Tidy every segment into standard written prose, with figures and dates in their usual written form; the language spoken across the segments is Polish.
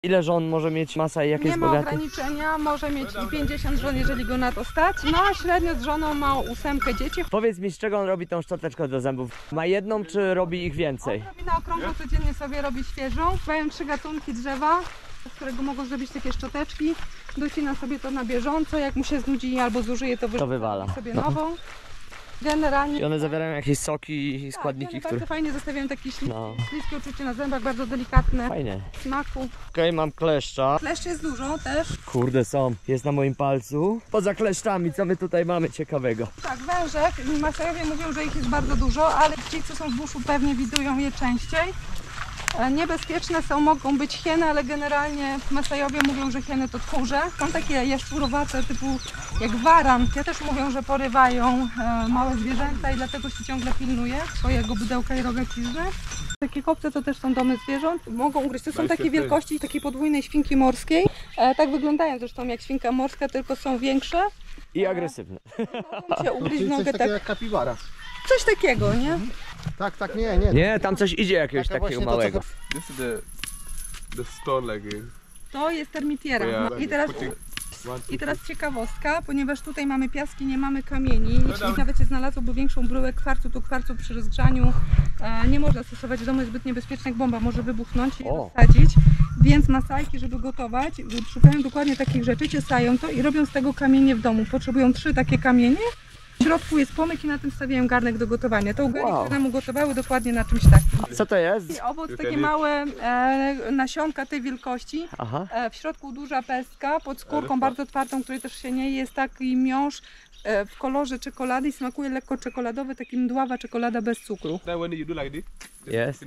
Ile żon może mieć Masaj, jak Nie jest ma bogaty? ograniczenia, może mieć i 50 żon, jeżeli go na to stać. No a średnio z żoną ma 8 dzieci. Powiedz mi, z czego on robi tą szczoteczkę do zębów? Ma jedną, czy robi ich więcej? On robi na okrągło, codziennie sobie robi świeżą. Mają 3 gatunki drzewa, z którego mogą zrobić takie szczoteczki. Docina sobie to na bieżąco, jak mu się znudzi albo zużyje, to wywala. sobie nową. Generalnie... I one zawierają jakieś soki i Tak, składniki, one które... bardzo fajnie zostawiają takie No. śliskie uczucie na zębach, bardzo delikatne Fajnie. w smaku. Okej, mam kleszcza. Kleszcz jest dużo też. Kurde, są. Jest na moim palcu. Poza kleszczami, co my tutaj mamy ciekawego? Tak, wężek. Masajowie mówią, że ich jest bardzo dużo, ale ci, co są w buszu, pewnie widują je częściej. Niebezpieczne mogą być hieny, ale generalnie Masajowie mówią, że hieny to tchórze. Są takie jaszczurowate typu jak waranki. Też mówią, że porywają małe zwierzęta i dlatego się ciągle pilnuje swojego budełka i rogacizny. Takie kopce to też są domy zwierząt. Mogą ugryźć. To są takie wielkości takiej podwójnej świnki morskiej. Tak wyglądają zresztą jak świnka morska, tylko są większe. I agresywne. Mogą się ugryźć w nogę Coś takiego jak kapibara. Coś takiego, nie? Tak, nie. Nie, tam coś idzie jakiegoś Taka takiego właśnie to, małego. This is the stone like To jest termitiera. yeah, No, putting I teraz ciekawostka, ponieważ tutaj mamy piaski, nie mamy kamieni. Jeśli nawet się znalazłoby większą bryłę kwarcu, to kwarcu przy rozgrzaniu nie można stosować w domu, jest zbyt niebezpieczny, jak bomba może wybuchnąć i rozsadzić. Więc Masajki, żeby gotować, szukają dokładnie takich rzeczy, ciesają to i robią z tego kamienie w domu. Potrzebują 3 takie kamienie. W środku jest pomyk i na tym stawiają garnek do gotowania. To ugary, które nam ugotowały dokładnie na czymś takim. Co to jest? I owoc, takie małe nasionka tej wielkości. Aha. W środku duża pestka, pod skórką bardzo twardą, której też się nie je, jest taki miąższ w kolorze czekolady i smakuje lekko czekoladowy, taki mdława czekolada bez cukru. then when you do like this, Jest?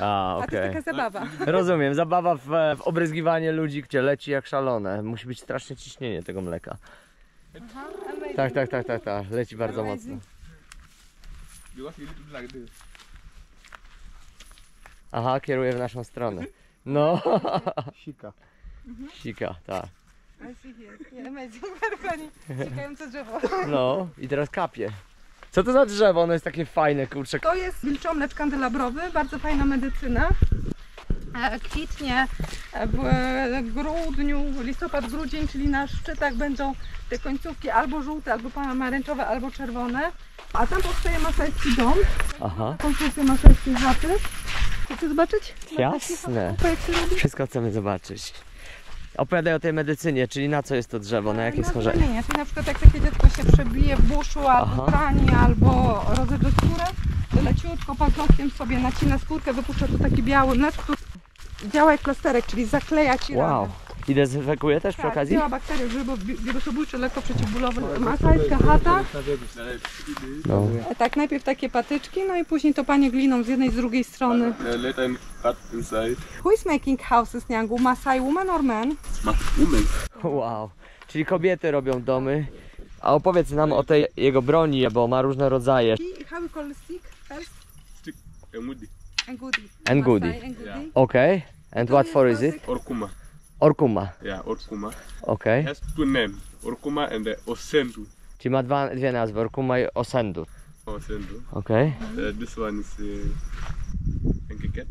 A, A to okej. taka zabawa. Rozumiem, zabawa w obryzgiwanie ludzi, gdzie leci jak szalone. Musi być straszne ciśnienie tego mleka. Aha, Tak, leci bardzo mocno. because you need to do like this. Aha, kieruje w naszą stronę. No, Sika. sika, tak. Ciekające drzewo. No, i teraz kapie. Co to za drzewo? Ono jest takie fajne, kurczę. To jest wilczomlecz kandelabrowy, bardzo fajna medycyna. Kwitnie w grudniu, listopad, grudzień, czyli na szczytach będą te końcówki albo żółte, albo pomarańczowe, albo czerwone. A tam powstaje masajski dom, Aha, konstrukcja masajskiej chaty. Chcecie zobaczyć? jasne. Jak się robi? Wszystko chcemy zobaczyć. Opowiadaj o tej medycynie, czyli na co jest to drzewo, na jakie schorzenie. Zranienie. Czyli na przykład jak takie dziecko się przebije w buszu, albo rani, albo rozedrze skórę, to leciutko paznokciem sobie nacina skórkę, wypuszcza tu taki biały mlecz, który działa jak plasterek, czyli zakleja ci Wow. ranę. I dezynfekuje też przy okazji? Działa bakterie, grzybów, wirusobójcze, lekko przeciwbólowe. Masajska chata. No. Tak, najpierw takie patyczki, no i później topanie gliną z jednej i z drugiej strony. Let them cut inside. Who is making houses, Niangu? Masai woman or man? Woman. Wow. Czyli kobiety robią domy. A opowiedz nam o tej jego broni, bo ma różne rodzaje. How we call the stick first? Stick and woody. Engudi. Engudi. Masai engudi. Okay. And what for is it? Orkuma. Orkuma. Yeah, Orkuma. Okay. Has 2 names. Orkuma and Osendu. Czyli ma dwie nazwy, Orkuma i Osendu. Osendu. Okej. This one is Enkiket.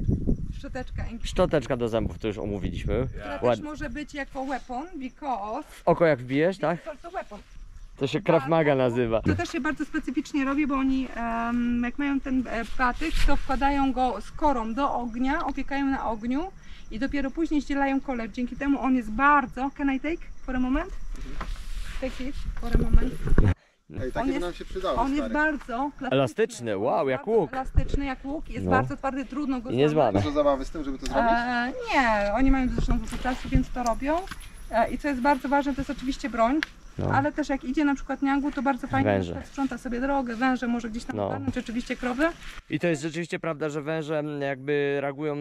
Szczoteczka engudi. Szczoteczka do zębów, to już omówiliśmy. Która też Ładnie. może być jako weapon, because Oko jak wbijesz, tak? it's also weapon. To się Krav Maga nazywa. To też się bardzo specyficznie robi, bo oni jak mają ten patyk, to wkładają go z korą do ognia, opiekają na ogniu i dopiero później ścielają kolor. Dzięki temu on jest bardzo... Can I take for a moment? Take it for a moment. Ej, takie by nam się przydało, On jest stary. bardzo Elastyczny, wow, jak bardzo łuk. elastyczny jak łuk, jest No. bardzo twardy, trudno go I nie złamać. złamie. Dużo zabawy z tym, żeby to zrobić? Nie, oni mają zresztą dużo czasu, więc to robią. I co jest bardzo ważne, to jest oczywiście broń. No. Ale też jak idzie na przykład Niangu, to bardzo fajnie Węże. na przykład sprząta sobie drogę, węże może gdzieś tam No. ogarnąć, oczywiście krowy. I to jest rzeczywiście prawda, że węże jakby reagują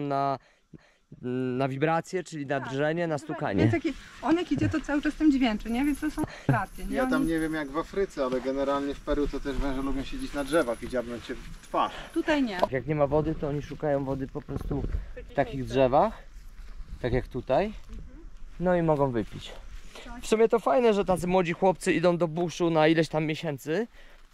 na wibracje, czyli na drżenie, na stukanie. Więc on jak idzie, to cały czas tym dźwięczy, nie? Więc to są racje, nie? Ja tam Oni- nie wiem jak w Afryce, ale generalnie w Peru to też węże lubią siedzieć na drzewach i dziabnąć cię w twarz. Tutaj nie. Jak nie ma wody, to oni szukają wody po prostu w takich drzewach, tak jak tutaj, no i mogą wypić. W sumie to fajne, że tacy młodzi chłopcy idą do buszu na ileś tam miesięcy,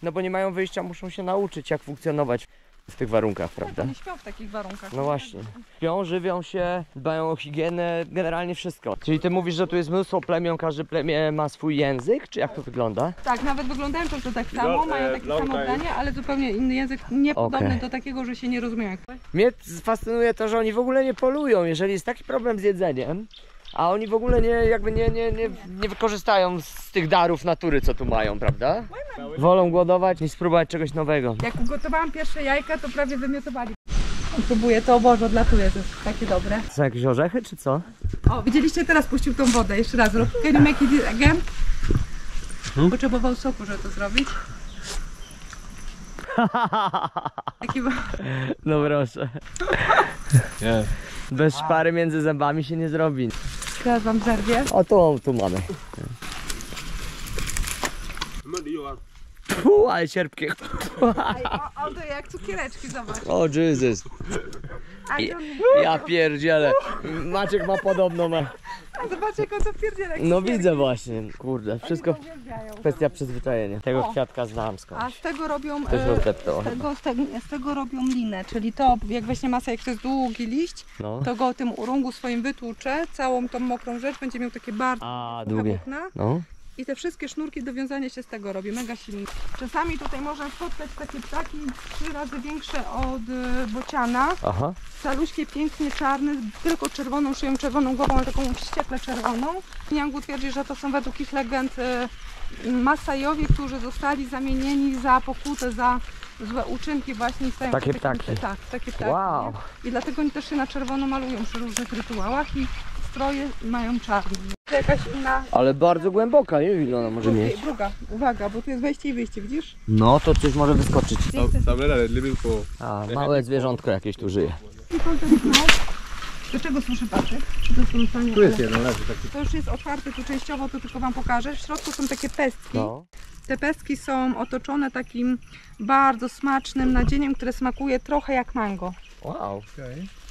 no bo nie mają wyjścia, muszą się nauczyć jak funkcjonować w tych warunkach, prawda? Oni śpią w takich warunkach. No właśnie. Śpią, żywią się, dbają o higienę, generalnie wszystko. Czyli ty mówisz, że tu jest mnóstwo plemion, każde plemię ma swój język, czy jak to wygląda? Tak, nawet wyglądają to tak samo, mają takie Long samo time. zdanie, ale zupełnie inny język, niepodobny Okej. do takiego, że się nie rozumieją. Mnie fascynuje to, że oni w ogóle nie polują, jeżeli jest taki problem z jedzeniem, a oni w ogóle nie wykorzystają z tych darów natury, co tu mają, prawda? Wolą głodować niż spróbować czegoś nowego. Jak ugotowałam pierwsze jajka, to prawie wymiotowali. Próbuję to, Boże, odlatuje, to jest takie dobre. Są jakieś orzechy, czy co? O, widzieliście, teraz puścił tą wodę, jeszcze raz. Can you make it again? Potrzebował soku, żeby to zrobić. Taki No proszę. Yeah. Bez szpary między zębami się nie zrobi. Teraz wam zerwię. O, tu mamy. Ale cierpkie. On to jak cukiereczki, zobacz. O Jezus. A Ja pierdzielę. Maciek ma podobno. zobaczcie, jak on to pierdzielę. No widzę właśnie. Kurde, wszystko Uwielbiają. kwestia przyzwyczajenia. Tego O. kwiatka znam A skądś. z tego robią Też rozeptał. z tego robią linę, czyli to jak weźmie masę, jak to jest długi liść, No. to go tym urungu swoim wytłucze, całą tą mokrą rzecz, będzie miał takie bardzo A, długie długie. włókna No. i te wszystkie sznurki do wiązania się z tego robi, mega silne. Czasami tutaj można spotkać takie ptaki 3 razy większe od bociana, Aha. caluśkie, pięknie czarne, tylko czerwoną szyją, czerwoną głową, ale taką wściekle czerwoną. Niangu twierdzi, że to są według ich legend Masajowie, którzy zostali zamienieni za pokutę, za złe uczynki właśnie i stają Takie się takimi- ptaki. Tak, takie ptaki. Wow. Nie? I dlatego oni też się na czerwono malują przy różnych rytuałach i stroje mają czarne. To jakaś inna... Ale bardzo głęboka, nie wiem ile ona może mieć. Druga, uwaga, bo tu jest wejście i wyjście, widzisz? No to coś może wyskoczyć. Sabrina is living for. A, małe zwierzątko jakieś tu żyje. I to jest no. Do czego służy patyk? To są sanie, Tu jest ale- jeden, leży taki. To już jest otwarte, tu częściowo, to tylko wam pokażę. W środku są takie pestki. No. Te pestki są otoczone takim bardzo smacznym nadzieniem, które smakuje trochę jak mango. Wow.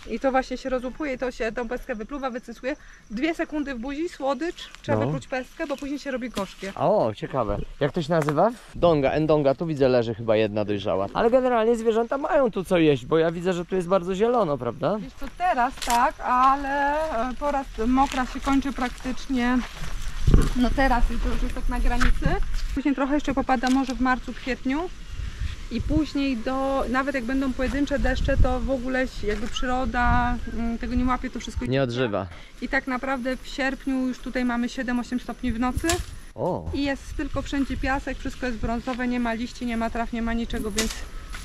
I to właśnie się rozłupuje i to się tą pestkę wypluwa, wycysuje. 2 sekundy w buzi, słodycz, trzeba No. wypluć pestkę, bo później się robi gorzkie. A o, ciekawe. Jak to się nazywa? Donga, endonga. Tu widzę leży chyba jedna dojrzała. Ale generalnie zwierzęta mają tu co jeść, bo ja widzę, że tu jest bardzo zielono, prawda? Wiesz co, teraz tak, ale pora mokra się kończy praktycznie. No teraz to już jest tak na granicy. Później trochę jeszcze popada może w marcu, w kwietniu. I później nawet jak będą pojedyncze deszcze, to w ogóle jakby przyroda tego nie łapie, to wszystko Nie odżywa. I tak naprawdę w sierpniu już tutaj mamy 7-8 stopni w nocy O. i jest tylko wszędzie piasek, wszystko jest brązowe, nie ma liści, nie ma traw, nie ma niczego, więc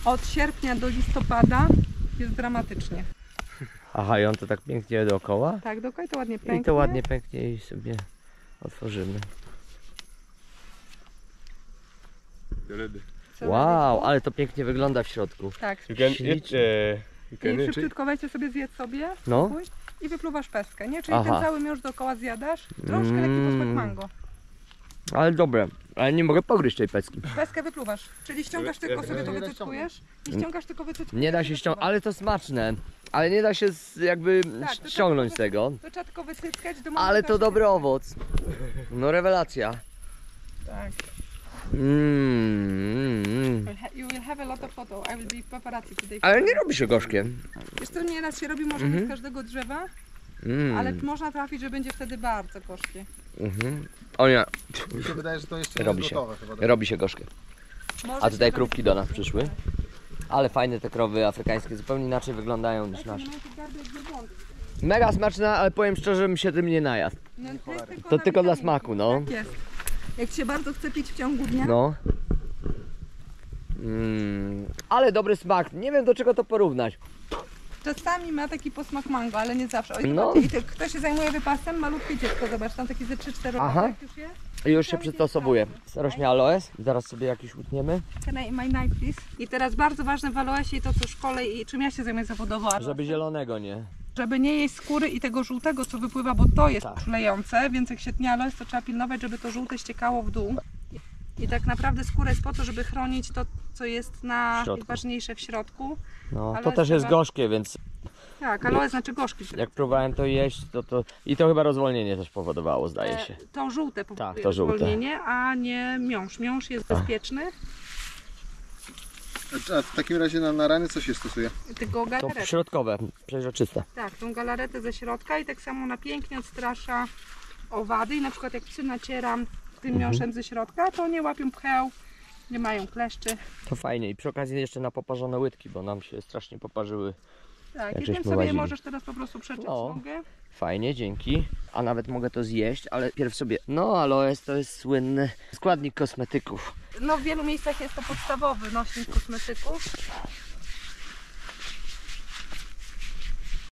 od sierpnia do listopada jest dramatycznie. Aha, i on to tak pięknie dookoła? Tak, dokładnie to ładnie pęknie. I to ładnie pęknie i sobie otworzymy. Ready. Co Wow, robić? ale to pięknie wygląda w środku. Tak. You can eat. Ślicznie. You can I eat it. szybciutko weźcie sobie, zjedz sobie No. spokój, i wypluwasz pestkę, nie? Czyli Aha. ten cały miąższ dookoła zjadasz, troszkę lekki posmak mango. Ale dobre. Ale nie mogę pogryźć tej pecki. Pestkę wypluwasz, czyli ściągasz tylko sobie to wycyckujesz i ściągasz tylko wycyckujesz. Nie da się ściągnąć, ale to smaczne. Ale nie da się jakby Tak, to ściągnąć trzeba tego. To trzeba tylko wycyckać do momentu, Ale to aż- dobry owoc. No rewelacja. Tak. You will have a lot of photo. I will be paparazzi today. Ale nie robi się gorzkie. Wiesz co, nieraz się robi, może być z każdego drzewa, ale można trafić, że będzie wtedy bardzo gorzkie. O nie, Mi się wydaje, że to jeszcze nie Robi jest się. gotowe chyba. robi się gorzkie. Może A się tutaj robi- krówki do nas przyszły. Ale fajne te krowy afrykańskie, zupełnie inaczej wyglądają niż nasze. Nie mają tych gardek jak wielbłądy. Mega smaczne, ale powiem szczerze, bym się tym nie najadł. No, to jest To na tylko dla witaminki. smaku, no. Tak jest. Jak się bardzo chce pić w ciągu dnia, No. Ale dobry smak. Nie wiem do czego to porównać. czasami ma taki posmak mango, ale nie zawsze. Oj, No. zobaczcie, i kto się zajmuje wypasem? Malutkie dziecko, zobacz, tam taki ze 3-4 Aha. lata już jest. I już się przystosowuje. Rośnie aloes. Zaraz sobie jakiś utniemy. Can I my knife, please? I teraz bardzo ważne w aloesie i to co szkole i czym ja się zajmuję zawodowo. Żeby zielonego nie. Żeby nie jeść skóry i tego żółtego, co wypływa, bo to jest Tak. szlejące, więc jak się tnie aloes, to trzeba pilnować, żeby to żółte ściekało w dół. I tak naprawdę skóra jest po to, żeby chronić to, co jest W środku. najważniejsze w środku. No, Ale to też jest trzeba- gorzkie, więc Tak, aloes znaczy gorzki. jak próbowałem to jeść, to... I to chyba rozwolnienie też powodowało, zdaje się. To żółte powoduje to żółte. zwolnienie, a nie miąższ. Miąższ jest bezpieczny. A w takim razie na rany co się stosuje? Tylko To galaretę. środkowe, przeźroczyste. Tak, tą galaretę ze środka i tak samo ona pięknie odstrasza owady i na przykład jak psy nacieram tym miąższem ze środka, to nie łapią pcheł, nie mają kleszczy. To fajnie. I przy okazji jeszcze na poparzone łydki, bo nam się strasznie poparzyły. Tak, Jak i żeśmy tym sobie łazili. możesz teraz po prostu przeciąć No. nogę. Fajnie, dzięki. A nawet mogę to zjeść, ale pierw sobie... No, aloes to jest słynny składnik kosmetyków. No w wielu miejscach jest to podstawowy nośnik kosmetyków.